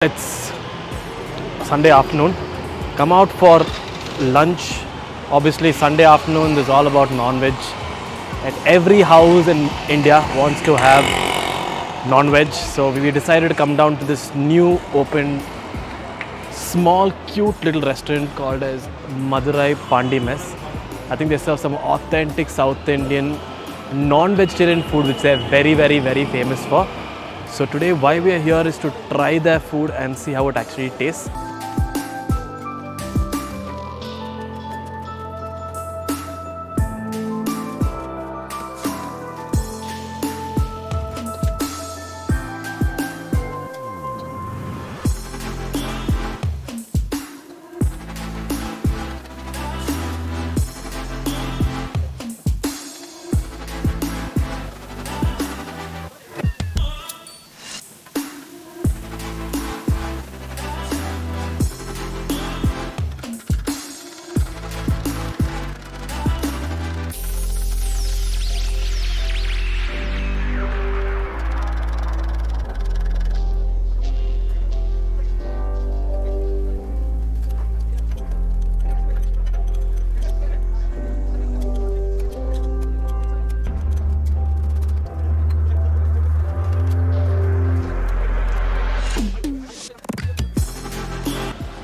It's Sunday afternoon. Come out for lunch. Obviously, Sunday afternoon is all about non-veg. And every house in India wants to have non-veg. So we decided to come down to this new open, small, cute little restaurant called as Madurai Pandi Mess. I think they serve some authentic South Indian non-vegetarian food, which they're very famous for. So today why we are here is to try their food and see how it actually tastes.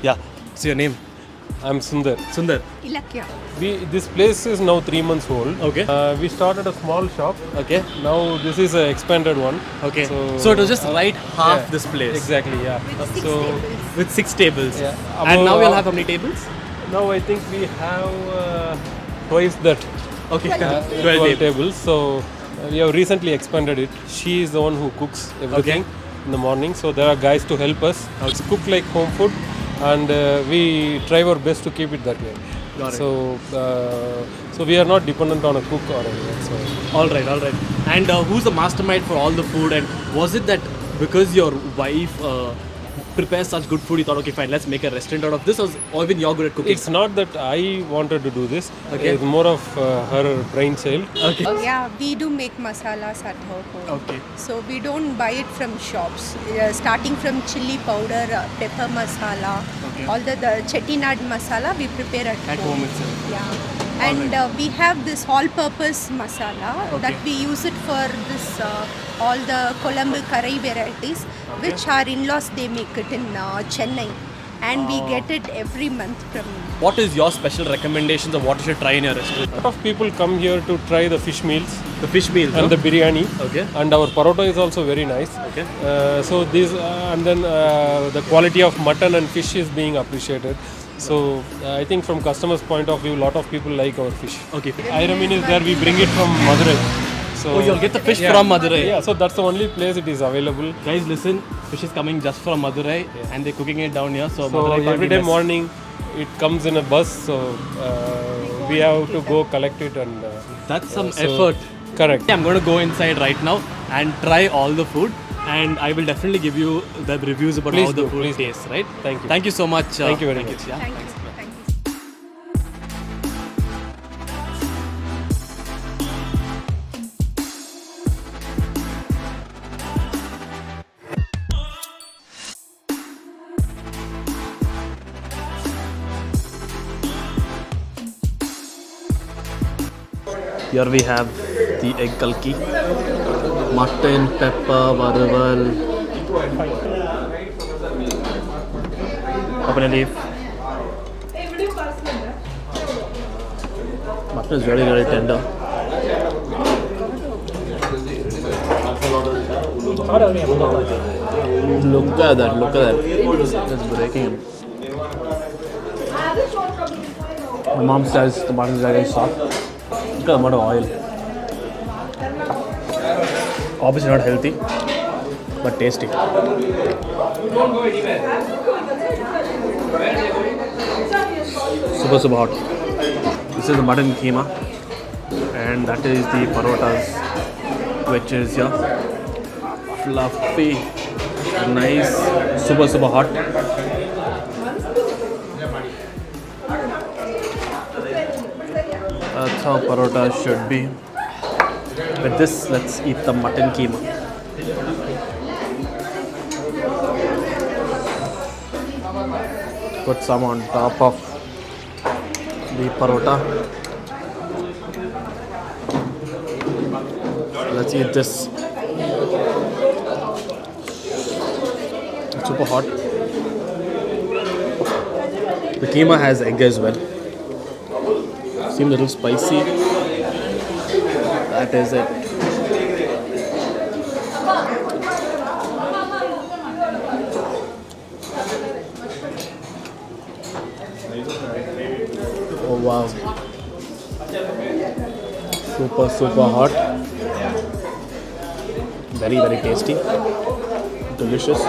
Yeah, so your name? I'm Sundar. Sundar. Ilakya. This place is now 3 months old. Okay. We started a small shop. Okay. Now this is an expanded one. Okay. So it was just right half yeah, this place. Exactly. Yeah. With six so tables. With 6 tables. Yeah. And now Above- we'll have how many tables? now I think we have twice that. Okay. 12 tables. tables. So we have recently expanded it. She is the one who cooks everything in the morning. So there are guys to help us. It's cooked like home food, and we try our best to keep it that way. Got it. So we are not dependent on a cook or anything. So. All right. And who's the mastermind for all the food? And was it that because your wife prepares such good food, you thought, okay, fine, let's make a restaurant out of this, or even you're good at cooking? It's not that I wanted to do this. Okay. It's more of her brainchild. Okay. Yeah, we do make masalas at our home. Okay. So we don't buy it from shops. Starting from chili powder, pepper masala, Okay. all the chettinad masala we prepare at Home itself. Yeah. And we have this all-purpose masala Okay. that we use it for this all the Colombo curry varieties, which our in-laws they make it in Chennai, and we get it every month from. What is your special recommendations of what you should try in your restaurant? A lot of people come here to try the fish meals The fish meal. and the biryani. Okay. And our parota is also very nice. Okay. So these and then the quality of mutton and fish is being appreciated. So I think from customers' point of view, a lot of people like our fish. Okay. Iramin is there. We bring it from Madurai. So Oh, you'll get the fish yeah. from Madurai. Yeah. So that's the only place it is available. Guys, listen, fish is coming just from Madurai and they're cooking it down here. So, So Madurai every Pandi day Mess. morning, it comes in a bus. So we have to go collect it and. That's some so- effort. Correct. I'm going to go inside right now and try all the food. And I will definitely give you the reviews about Please how the do, food please do. tastes, right? Thank you. Thank you so much. Thank you very much. Yeah, Thank thanks. you. Thank you. Here we have the egg kalki, mutton, pepper, varuval, open leaf. Mutton is really tender. Look at that. It's breaking him. My mom says the mutton is very soft. Look at the amount of oil. Obviously not healthy, but tasty. Super hot. This is the mutton keema, and that is the parotas, which is here. Fluffy, nice, super hot. That's how parota should be. With this, let's eat the mutton keema. put some on top of the parota. Let's eat this. It's super hot. The keema has egg as well. Seems a little spicy. That is it. Oh wow. Super hot. Very tasty. Delicious.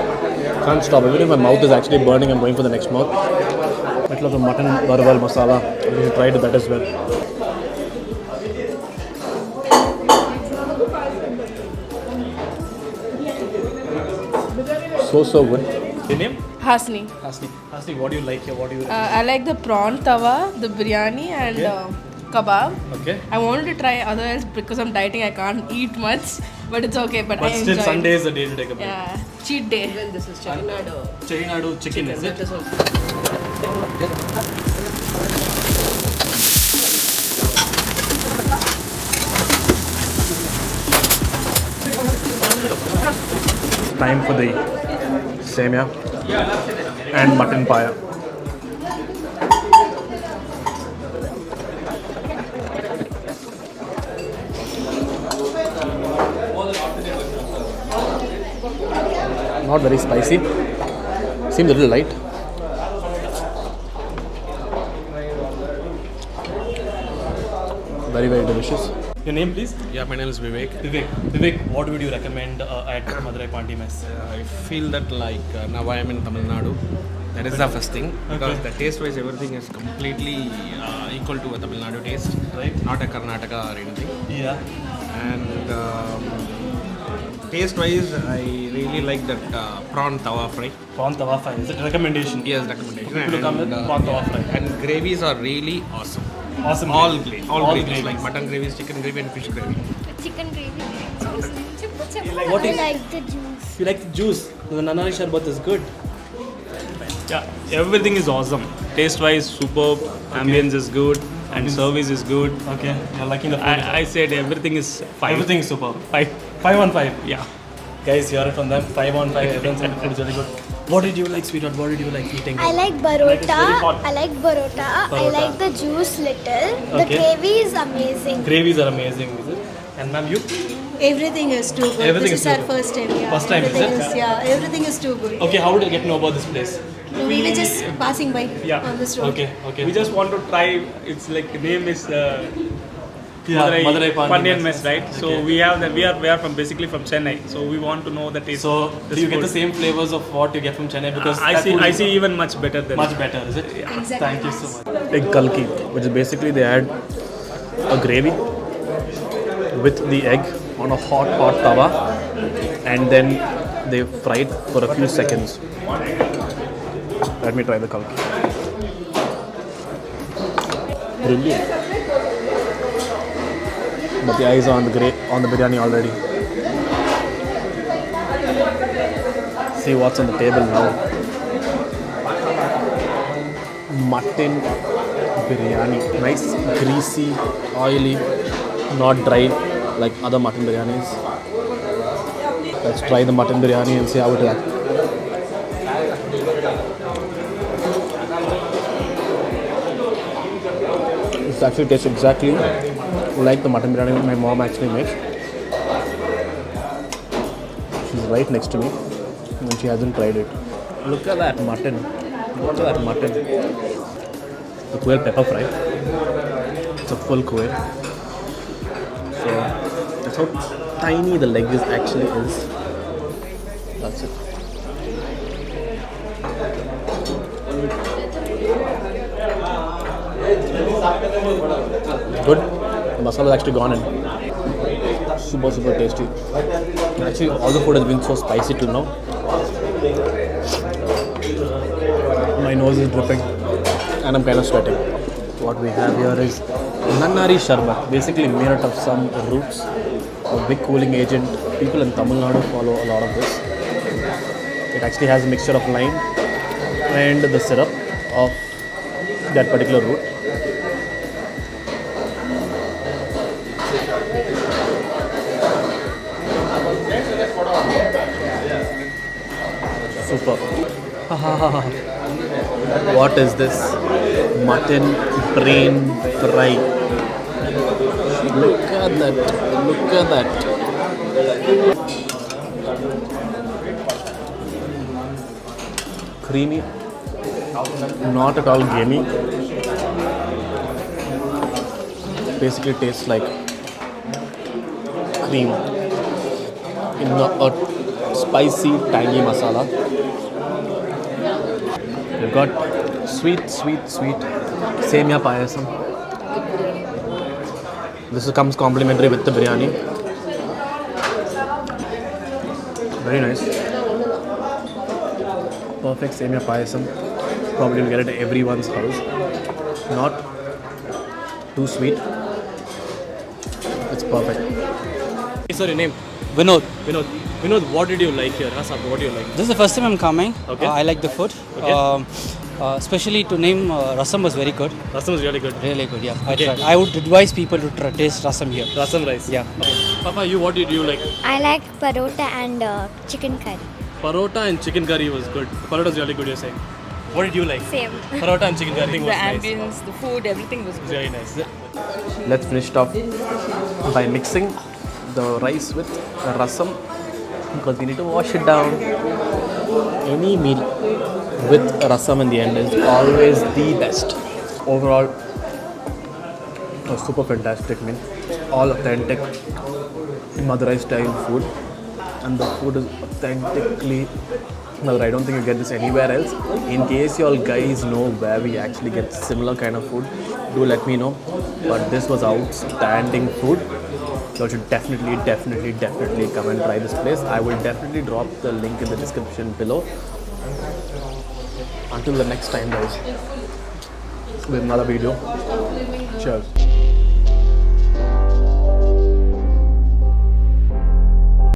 Can't stop. Even if my mouth is actually burning, I'm going for the next mouth. Middle of the mutton barwal masala. We should try that as well. So good. Your name? Hasni. Hasni, what do you like here? What do you I like the prawn tawa, the biryani, and kebab. Okay. I wanted to try other else because I'm dieting. I can't eat much, but it's okay. But I still enjoy. Sunday is the day to take a break. Yeah, cheat day. This is Chettinad. Chettinad chicken, is it? Time for the semia and mutton paya. Not very spicy. Seems a little light. Very delicious. Your name, please? Yeah, my name is Vivek. Vivek, what would you recommend at Madurai Pandi Mess? I feel that now I am in Tamil Nadu. That is the first thing because the taste-wise everything is completely equal to a Tamil Nadu taste, Right. not a Karnataka or anything. Yeah. And taste-wise, I really like that prawn tawa fry. Prawn tawa fry. Is it a recommendation? Yes, recommendation. People to come with prawn tawa fry. And gravies are really awesome. Awesome. All gravy. gravies like mutton gravies, chicken gravy, and fish gravy. Chicken gravy. What I is- like the juice. You like the juice? The Nanari Sharbat is good. Yeah, everything is awesome. Taste-wise, superb. Ambience is good, and service is good. Okay. You're liking the food. I said everything is fine. Everything is super. Five. 5 on 5. Yeah. Guys, hear it from them. 5 on 5. Everyone's saying the food is very good. What did you like, sweetheart? What did you like eating? I like Like barota. it's very hot. I like barota. I Barota. like the juice little. The Okay. gravy is amazing. Gravies are amazing, is it? And ma'am, you? Everything is too good. Everything this is is too our good. first time. Yeah. First time, is everything it? Yeah, everything is too good. Okay, how did you get to know about this place? We were just passing by Yeah. on this road. Okay. We just want to try. It's like the name is Madurai Pandi Mess, right? So Okay. we are from basically from Chennai. So we want to know the taste. So, this do you get food. the same flavors of what you get from Chennai? Because I that see. food I is see even much better than much better, is it? Exactly. Thank you so much. Egg kalki, which is basically they add a gravy with the egg on a hot tawa, and then they fry it for a few seconds. Let me try the kalki. Brilliant. But the eyes are on the biryani already. See what's on the table now. Mutton biryani. Nice, greasy, oily, not dry like other mutton biryanis. Let's try the mutton biryani and see how it is. This actually tastes exactly like the mutton biryani my mom actually makes. She's right next to me and she hasn't tried it. Look at that mutton. Look at that mutton. The quail pepper fry. It's a full quail. So that's how tiny the leg actually is. That's it. Good. The masala is actually gone in. Super tasty. Actually, all the food has been so spicy till now. My nose is dripping and I'm kind of sweating. What we have here is Nannari Sharbat, basically made out of some roots, a big cooling agent. People in Tamil Nadu follow a lot of this. It actually has a mixture of lime and the syrup of that particular route. Super. What is this? Mutton brain fry. Look at that. Look at that. Creamy. Not at all gamey. Basically tastes like cream in a spicy, tangy masala. We've got sweet semia payasam. This comes complimentary with the biryani. Very nice. Perfect semia payasam. Probably will get it at everyone's house. Not too sweet. It's perfect. Sir, your name? Vinod, Vinod, what did you like here? What do you like? this is the first time I'm coming. Okay. I like the food. Okay. Especially to name rasam was very good. Rasam is really good. Really good, yeah. Okay. I tried. I would advise people to taste rasam here. Rasam rice. Yeah. Okay. Papa, what did you like? I like parota and chicken curry. Parota and chicken curry was good. Parota is really good, you're saying. What did you like? Same. Parota and chicken curry was The nice. ambience, the food, everything was good. Very nice. Let's finish it off by mixing the rice with the rasam because we need to wash it down. Any meal with rasam in the end is always the best. Overall, a super fantastic meal. All authentic Madurai style food, and the food is authentically. Well, I don't think you get this anywhere else. In case you all guys know where we actually get similar kind of food, do let me know. But this was outstanding food. You should definitely come and try this place. I will definitely drop the link in the description below. Until the next time, guys, with another video. Cheers.